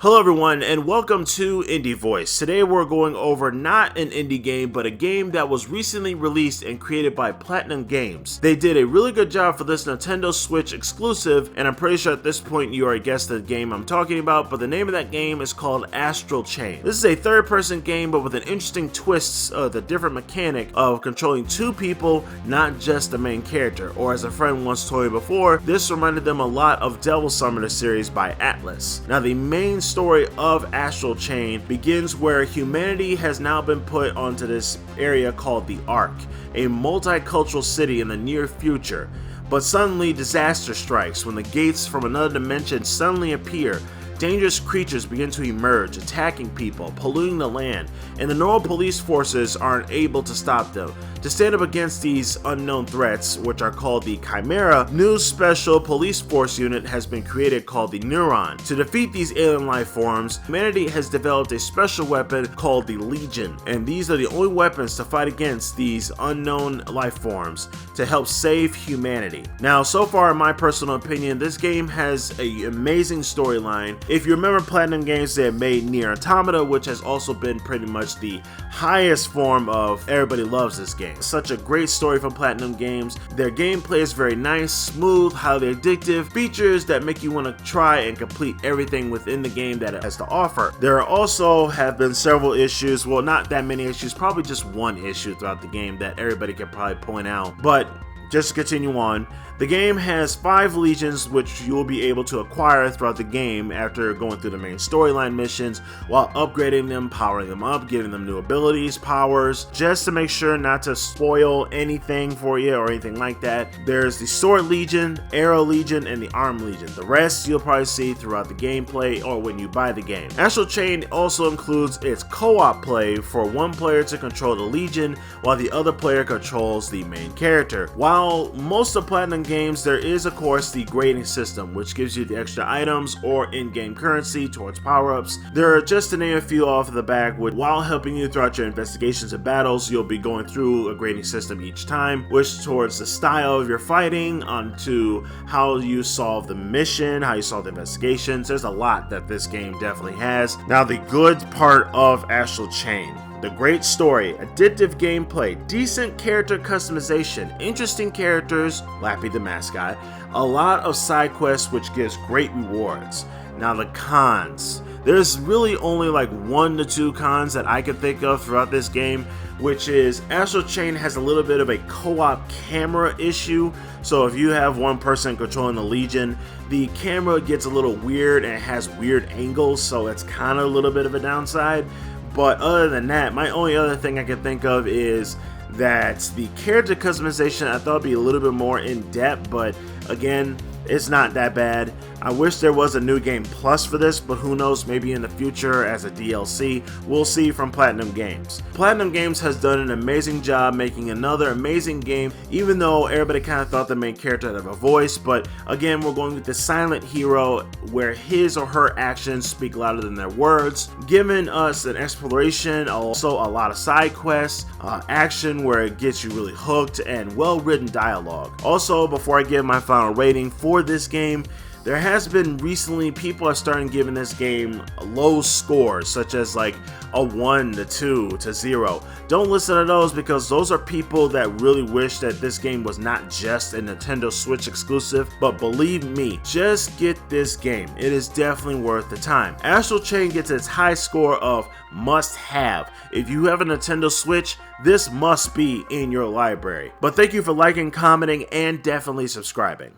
Hello everyone and welcome to IndieVoice. Today we're going over not an indie game, but a game that was recently released and created by PlatinumGames. They did a really good job for this Nintendo Switch exclusive, and I'm pretty sure at this point you already guessed the game I'm talking about, but the name of that game is called Astral Chain. This is a third-person game, but with an interesting twist of the different mechanic of controlling two people, not just the main character. Or as a friend once told me before, this reminded them a lot of Devil Summoner series by Atlas. Now the main story of Astral Chain begins where humanity has now been put onto this area called the Ark, a multicultural city in the near future. But suddenly disaster strikes when the gates from another dimension suddenly appear. Dangerous creatures begin to emerge, attacking people, polluting the land, and the normal police forces aren't able to stop them. To stand up against these unknown threats, which are called the Chimera, new special police force unit has been created called the Neuron. To defeat these alien life forms, humanity has developed a special weapon called the Legion, and these are the only weapons to fight against these unknown life forms to help save humanity. Now, so far in my personal opinion, this game has an amazing storyline. If you remember PlatinumGames, they have made Nier Automata, which has also been pretty much the highest form of everybody loves this game. Such a great story from PlatinumGames. Their gameplay is very nice, smooth, highly addictive, features that make you want to try and complete everything within the game that it has to offer. There also have been several issues, well, not that many issues, probably just one issue throughout the game that everybody can probably point out, but just to continue on, the game has 5 legions which you will be able to acquire throughout the game after going through the main storyline missions while upgrading them, powering them up, giving them new abilities, powers, just to make sure not to spoil anything for you or anything like that. There's the Sword Legion, Arrow Legion, and the Arm Legion. The rest you'll probably see throughout the gameplay or when you buy the game. Astral Chain also includes its co-op play for one player to control the Legion while the other player controls the main character. While most of Platinum Games, there is of course the grading system, which gives you the extra items or in-game currency towards power-ups. There are, just to name a few off the back, while helping you throughout your investigations and battles, you'll be going through a grading system each time, which towards the style of your fighting, onto how you solve the mission, how you solve the investigations. There's a lot that this game definitely has. Now the good part of Astral Chain: the great story, addictive gameplay, decent character customization, interesting characters, Lappy the mascot, a lot of side quests which gives great rewards. Now the cons. There's really only like 1 to 2 cons that I can think of throughout this game, which is Astral Chain has a little bit of a co-op camera issue. So if you have one person controlling the Legion, the camera gets a little weird and it has weird angles, so it's kind of a little bit of a downside. But other than that, my only other thing I can think of is that the character customization I thought would be a little bit more in depth, but again, it's not that bad. I wish there was a New Game Plus for this, but who knows, maybe in the future as a DLC. We'll see from PlatinumGames. PlatinumGames has done an amazing job making another amazing game, even though everybody kind of thought the main character had a voice. But again, we're going with the silent hero where his or her actions speak louder than their words, giving us an exploration, also a lot of side quests, action where it gets you really hooked, and well-written dialogue. Also, before I give my final rating for this game, there has been recently, people are starting giving this game low scores, such as like a 1 to 2 to 0. Don't listen to those, because those are people that really wish that this game was not just a Nintendo Switch exclusive. But believe me, just get this game. It is definitely worth the time. Astral Chain gets its high score of must have. If you have a Nintendo Switch, this must be in your library. But thank you for liking, commenting, and definitely subscribing.